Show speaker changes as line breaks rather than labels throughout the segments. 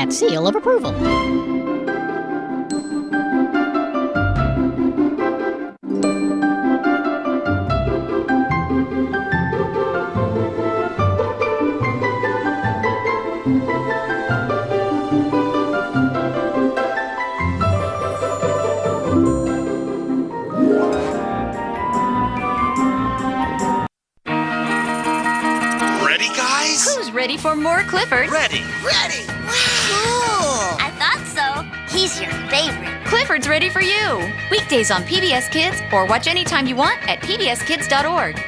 that seal of approval.
Ready for more Clifford?
Ready!
Ready! Cool! I thought so. He's your favorite.
Clifford's ready for you. Weekdays on PBS Kids or watch anytime you want at pbskids.org.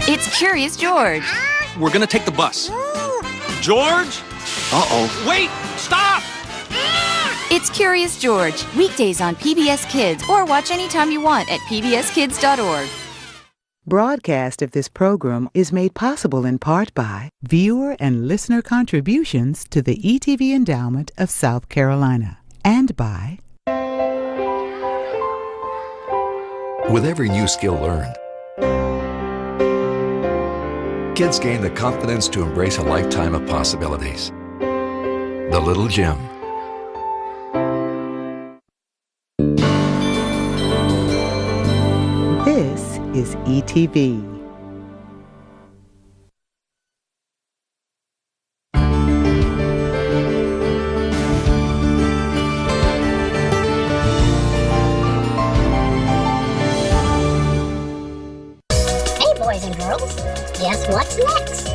It's Curious George.
We're gonna take the bus. George? Uh-oh. Wait! Stop!
It's Curious George. Weekdays on PBS Kids or watch anytime you want at pbskids.org.
Broadcast of this program is made possible in part by viewer and listener contributions to the ETV Endowment of South Carolina and by
With every new skill learned, kids gain the confidence to embrace a lifetime of possibilities. The Little Gym.
This is ETV.
Hey, boys and girls, guess what's next?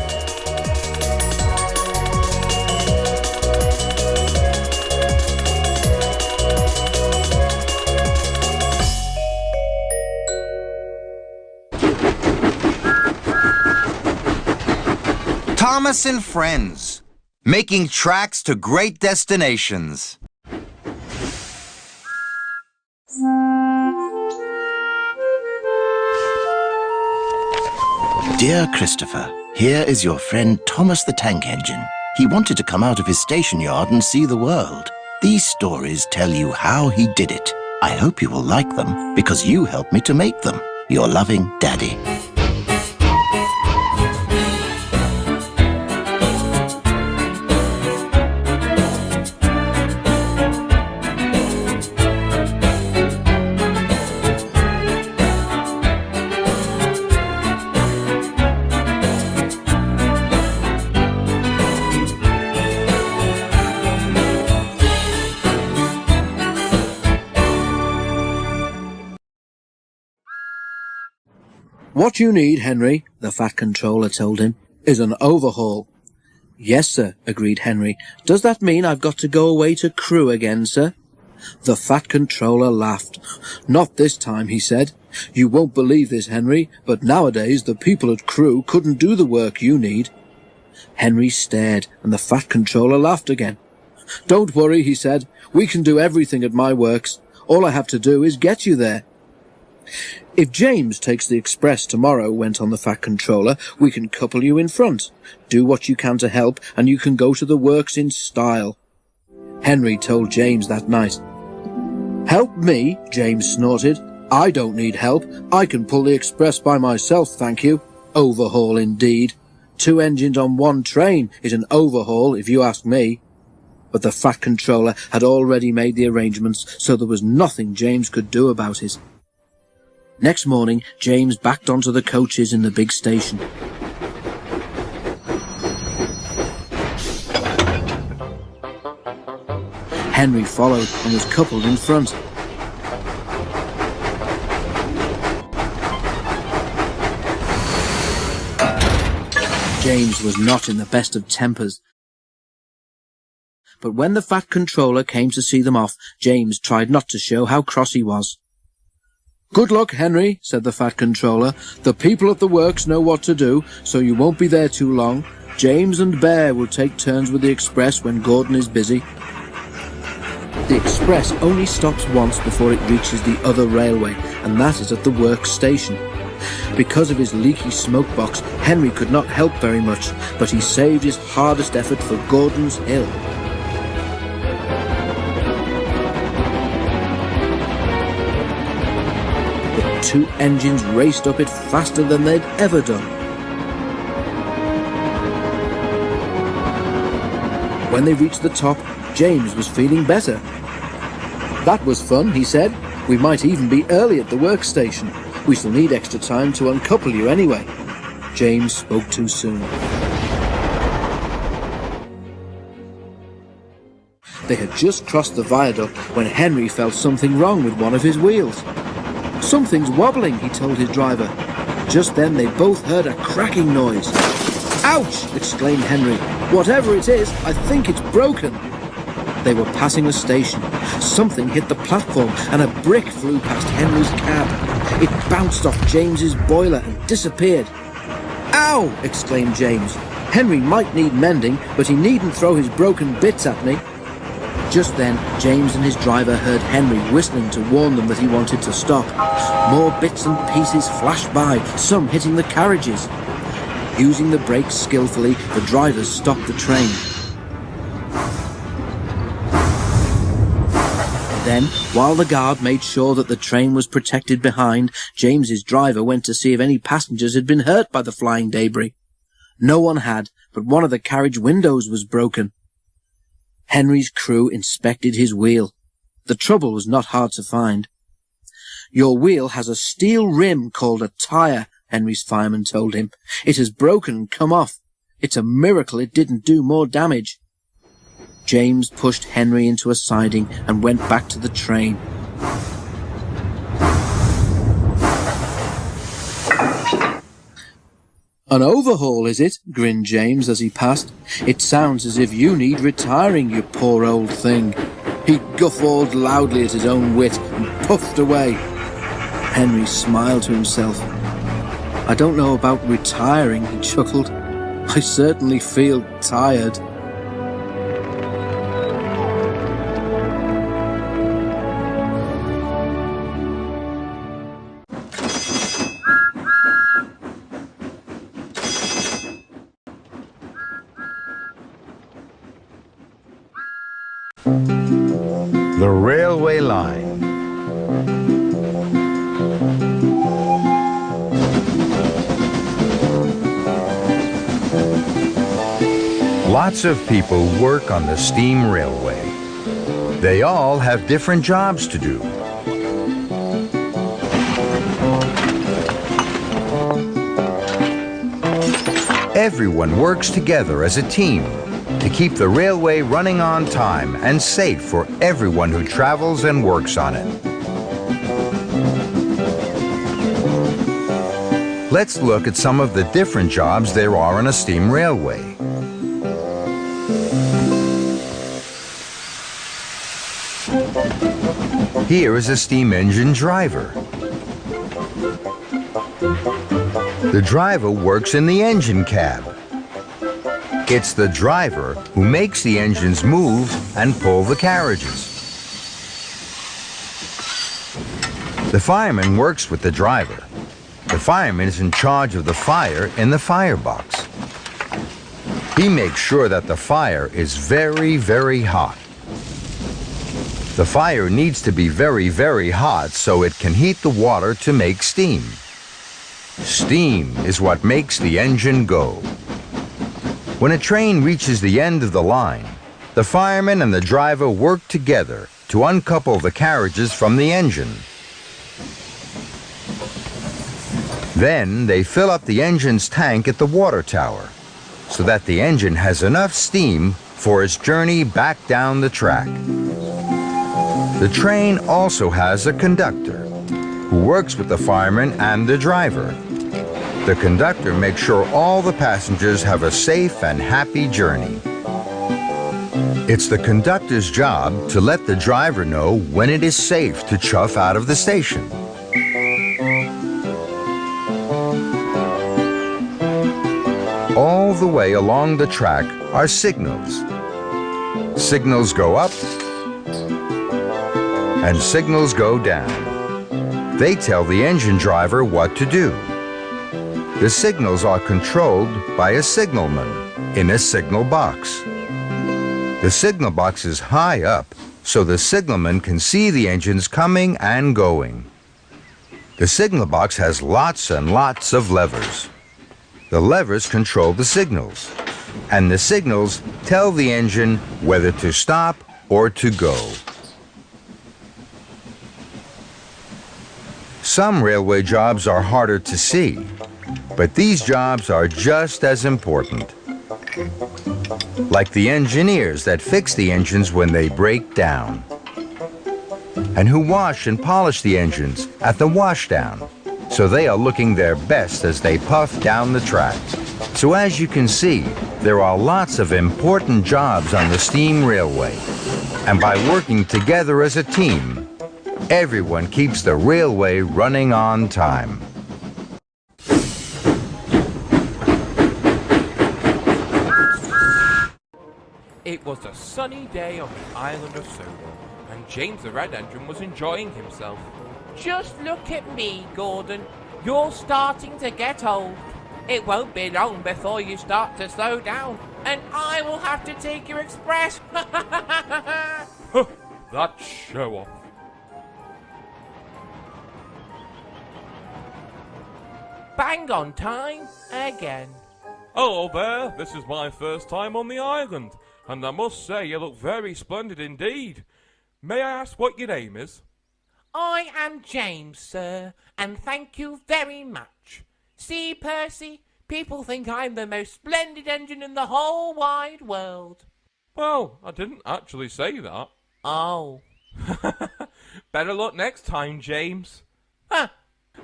Thomas and Friends, making tracks to great destinations.
Dear Christopher, here is your friend Thomas the Tank Engine. He wanted to come out of his station yard and see the world. These stories tell you how he did it. I hope you will like them because you helped me to make them. Your loving Daddy.
What you need, Henry, the Fat Controller told him, is an overhaul. Yes, sir, agreed Henry. Does that mean I've got to go away to Crewe again, sir? The Fat Controller laughed. Not this time, he said. You won't believe this, Henry, but nowadays the people at Crewe couldn't do the work you need. Henry stared, and the Fat Controller laughed again. Don't worry, he said. We can do everything at my works. All I have to do is get you there. If James takes the express tomorrow, went on the Fat Controller, we can couple you in front. Do what you can to help, and you can go to the works in style. Henry told James that night. Help me, James snorted. I don't need help. I can pull the express by myself, thank you. Overhaul indeed. 2 engines on 1 train is an overhaul, if you ask me. But the Fat Controller had already made the arrangements, so there was nothing James could do about it. Next morning, James backed onto the coaches in the big station. Henry followed and was coupled in front. James was not in the best of tempers. But when the Fat Controller came to see them off, James tried not to show how cross he was. Good luck, Henry, said the Fat Controller. The people at the works know what to do, so you won't be there too long. James and Bear will take turns with the express when Gordon is busy. The express only stops once before it reaches the other railway, and that is at the works station. Because of his leaky smoke box, Henry could not help very much, but he saved his hardest effort for Gordon's Hill. The 2 engines raced up it faster than they'd ever done. When they reached the top, James was feeling better. "That was fun," he said. "We might even be early at the workstation. We shall need extra time to uncouple you anyway." James spoke too soon. They had just crossed the viaduct when Henry felt something wrong with one of his wheels. "Something's wobbling," he told his driver. Just then they both heard a cracking noise. "Ouch!" exclaimed Henry. "Whatever it is, I think it's broken." They were passing a station. Something hit the platform and a brick flew past Henry's cab. It bounced off James's boiler and disappeared. "Ow!" exclaimed James. "Henry might need mending, but he needn't throw his broken bits at me." Just then, James and his driver heard Henry whistling to warn them that he wanted to stop. More bits and pieces flashed by, some hitting the carriages. Using the brakes skillfully, the drivers stopped the train. Then, while the guard made sure that the train was protected behind, James's driver went to see if any passengers had been hurt by the flying debris. No one had, but one of the carriage windows was broken. Henry's crew inspected his wheel. The trouble was not hard to find. "Your wheel has a steel rim called a tyre," Henry's fireman told him. "It has broken and come off. It's a miracle it didn't do more damage." James pushed Henry into a siding and went back to the train. "An overhaul, is it?" grinned James as he passed. "It sounds as if you need retiring, you poor old thing." He guffawed loudly at his own wit and puffed away. Henry smiled to himself. "I don't know about retiring," he chuckled. "I certainly feel tired."
The railway line. Lots of people work on the steam railway. They all have different jobs to do. Everyone works together as a team to keep the railway running on time and safe for everyone who travels and works on it. Let's look at some of the different jobs there are on a steam railway. Here is a steam engine driver. The driver works in the engine cab. It's the driver who makes the engines move and pull the carriages. The fireman works with the driver. The fireman is in charge of the fire in the firebox. He makes sure that the fire is very, very hot. The fire needs to be very, very hot so it can heat the water to make steam. Steam is what makes the engine go. When a train reaches the end of the line, the fireman and the driver work together to uncouple the carriages from the engine. Then they fill up the engine's tank at the water tower so that the engine has enough steam for its journey back down the track. The train also has a conductor who works with the fireman and the driver. The conductor makes sure all the passengers have a safe and happy journey. It's the conductor's job to let the driver know when it is safe to chuff out of the station. All the way along the track are signals. Signals go up and signals go down. They tell the engine driver what to do. The signals are controlled by a signalman in a signal box. The signal box is high up, so the signalman can see the engines coming and going. The signal box has lots and lots of levers. The levers control the signals. and the signals tell the engine whether to stop or to go. Some railway jobs are harder to see, but these jobs are just as important. Like the engineers that fix the engines when they break down, and who wash and polish the engines at the washdown, so they are looking their best as they puff down the track. So as you can see, there are lots of important jobs on the steam railway, and by working together as a team, everyone keeps the railway running on time.
It was a sunny day on the island of Soda, and James the Red Engine was enjoying himself.
Just look at me, Gordon. You're starting to get old. It won't be long before you start to slow down, and I will have to take your express.
That show off.
Bang on time again.
Hello there, this is my first time on the island, and I must say you look very splendid indeed. May I ask what your name is?
I am James, sir, and thank you very much. See, Percy, people think I'm the most splendid engine in the whole wide world.
Well, I didn't actually say that.
Oh.
Better luck next time, James.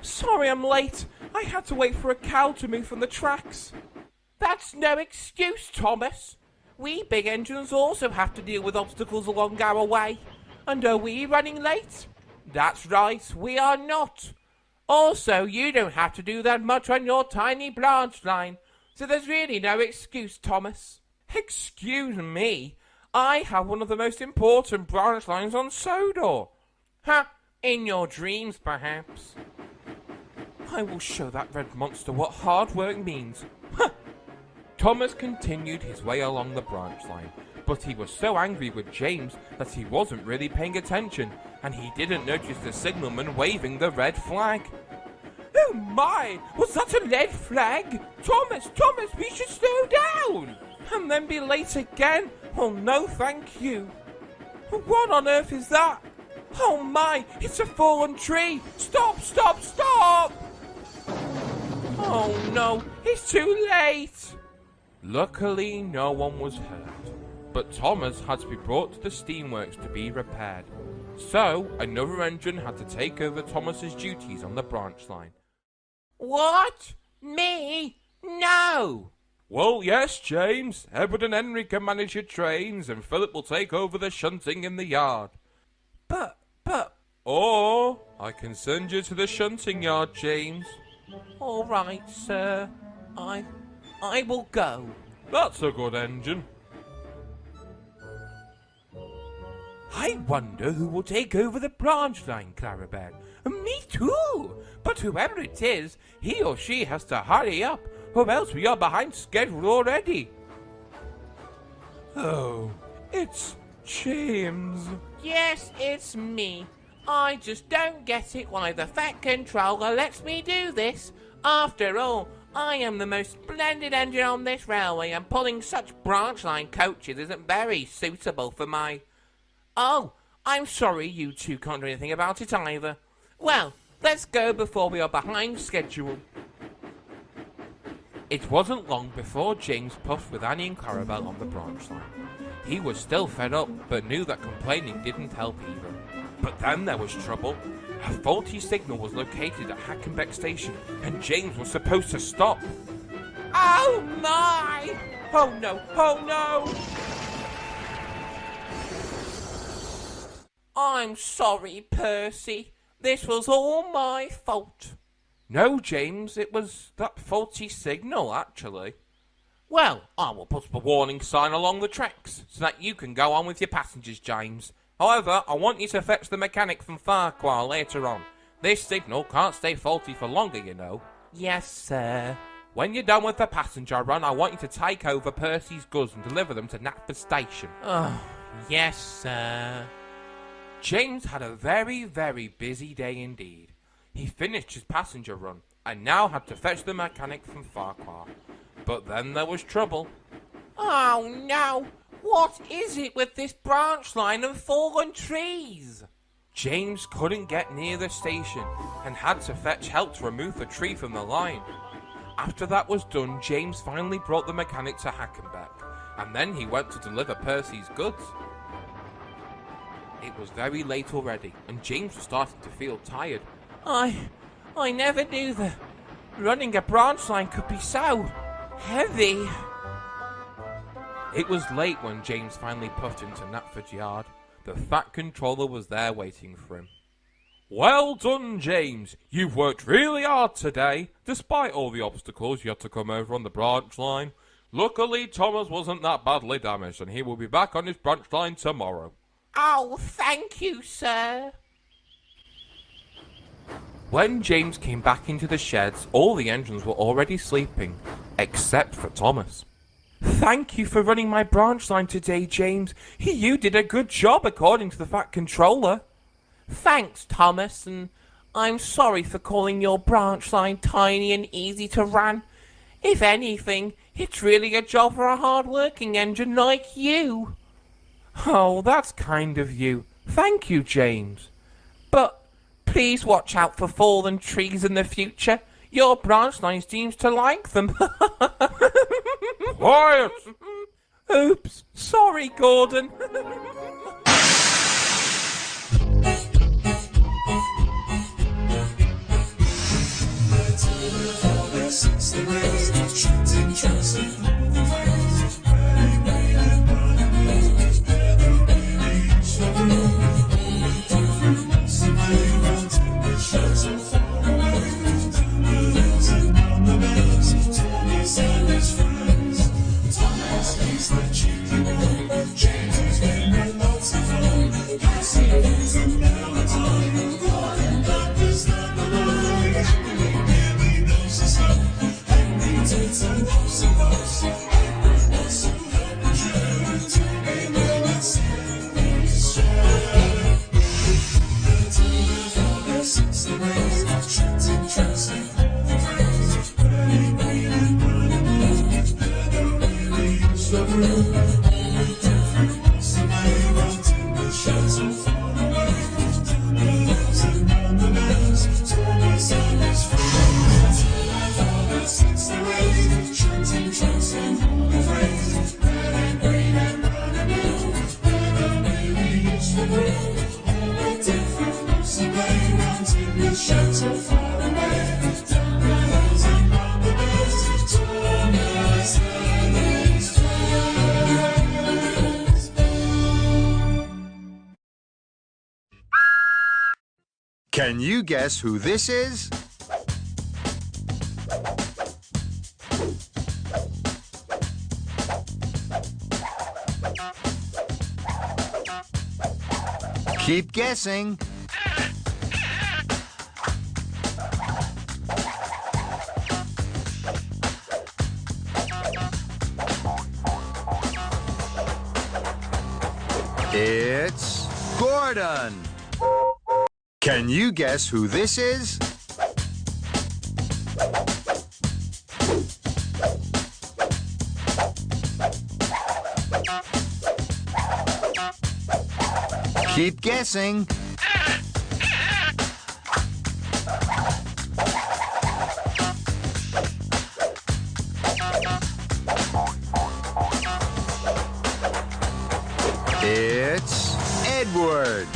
Sorry I'm late. I had to wait for a cow to move from the tracks. That's no excuse, Thomas. We big engines also have to deal with obstacles along our way. And are we running late? That's right, we are not. Also, you don't have to do that much on your tiny branch line, so there's really no excuse, Thomas.
Excuse me, I have one of the most important branch lines on Sodor.
In your dreams, perhaps.
I will show that red monster what hard work means. Thomas continued his way along the branch line, but he was so angry with James that he wasn't really paying attention, and he didn't notice the signalman waving the red flag.
Oh my! Was that a red flag? Thomas, we should slow down!
And then be late again? Oh no, thank you. What on earth is that?
Oh my! It's a fallen tree! Stop! Oh no! It's too late!
Luckily, no one was hurt, but Thomas had to be brought to the steamworks to be repaired. So, another engine had to take over Thomas's duties on the branch line.
What? Me? No!
Well, yes, James. Edward and Henry can manage your trains, and Philip will take over the shunting in the yard.
But...
Or, I can send you to the shunting yard, James.
All right, sir. I will go.
That's a good engine.
I wonder who will take over the branch line, Clarabelle. Me too. But whoever it is, he or she has to hurry up, or else we are behind schedule already.
Oh, it's James.
Yes, it's me. I just don't get it why the Fat Controller lets me do this. After all, I am the most splendid engine on this railway, and pulling such branch line coaches isn't very suitable for my... Oh, I'm sorry you two can't do anything about it either. Well, let's go before we are behind schedule.
It wasn't long before James puffed with Annie and Clarabelle on the branch line. He was still fed up, but knew that complaining didn't help either. But then there was trouble. A faulty signal was located at Hackenbeck Station, and James was supposed to stop.
Oh my! Oh no! I'm sorry, Percy. This was all my fault.
No, James, it was that faulty signal, actually.
Well, I will put up a warning sign along the tracks, so that you can go on with your passengers, James. However, I want you to fetch the mechanic from Farquhar later on. This signal can't stay faulty for longer, you know. Yes, sir.
When you're done with the passenger run, I want you to take over Percy's goods and deliver them to Knapford Station.
Oh, yes, sir.
James had a very, very busy day indeed. He finished his passenger run, and now had to fetch the mechanic from Farquhar. But then there was trouble.
Oh no! What is it with this branch line and fallen trees? James couldn't get near the station and had to fetch help to remove the tree from the line. After that was done, James finally brought the mechanic to Hackenbeck, and then he went to deliver Percy's goods. It was very late already, and James was starting to feel tired. I never knew that running a branch line could be so heavy. It was late when James finally puffed into Knapford's yard. The Fat Controller was there waiting for him. Well done, James. You've worked really hard today, despite all the obstacles you had to come over on the branch line. Luckily, Thomas wasn't that badly damaged, and he will be back on his branch line tomorrow. Oh, thank you, sir. When James came back into the sheds, all the engines were already sleeping, except for Thomas. Thank you for running my branch line today, James. You did a good job according to the Fat Controller. Thanks, Thomas, and I'm sorry for calling your branch line tiny and easy to run. If anything, it's really a job for a hard-working engine like you. Oh, that's kind of you. Thank you, James. But please watch out for fallen trees in the future. Your branch line seems to like them.
Quiet!
Oops, sorry, Gordon.
Can you guess who this is? Keep guessing. It's Gordon. Can you guess who this is? Keep guessing. It's Edward.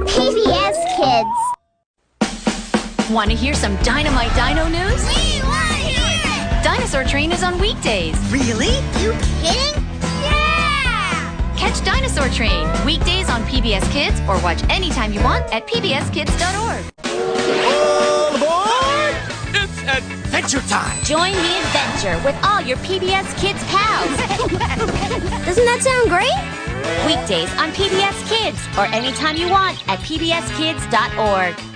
PBS Kids.
Want to hear some dynamite dino news?
We want to hear it!
Dinosaur Train is on weekdays.
Really? You kidding? Yeah!
Catch Watch Dinosaur Train, weekdays on PBS Kids, or watch anytime you want at pbskids.org.
All aboard! It's adventure time!
Join the adventure with all your PBS Kids pals. Doesn't that sound great? Weekdays on PBS Kids or anytime you want at pbskids.org.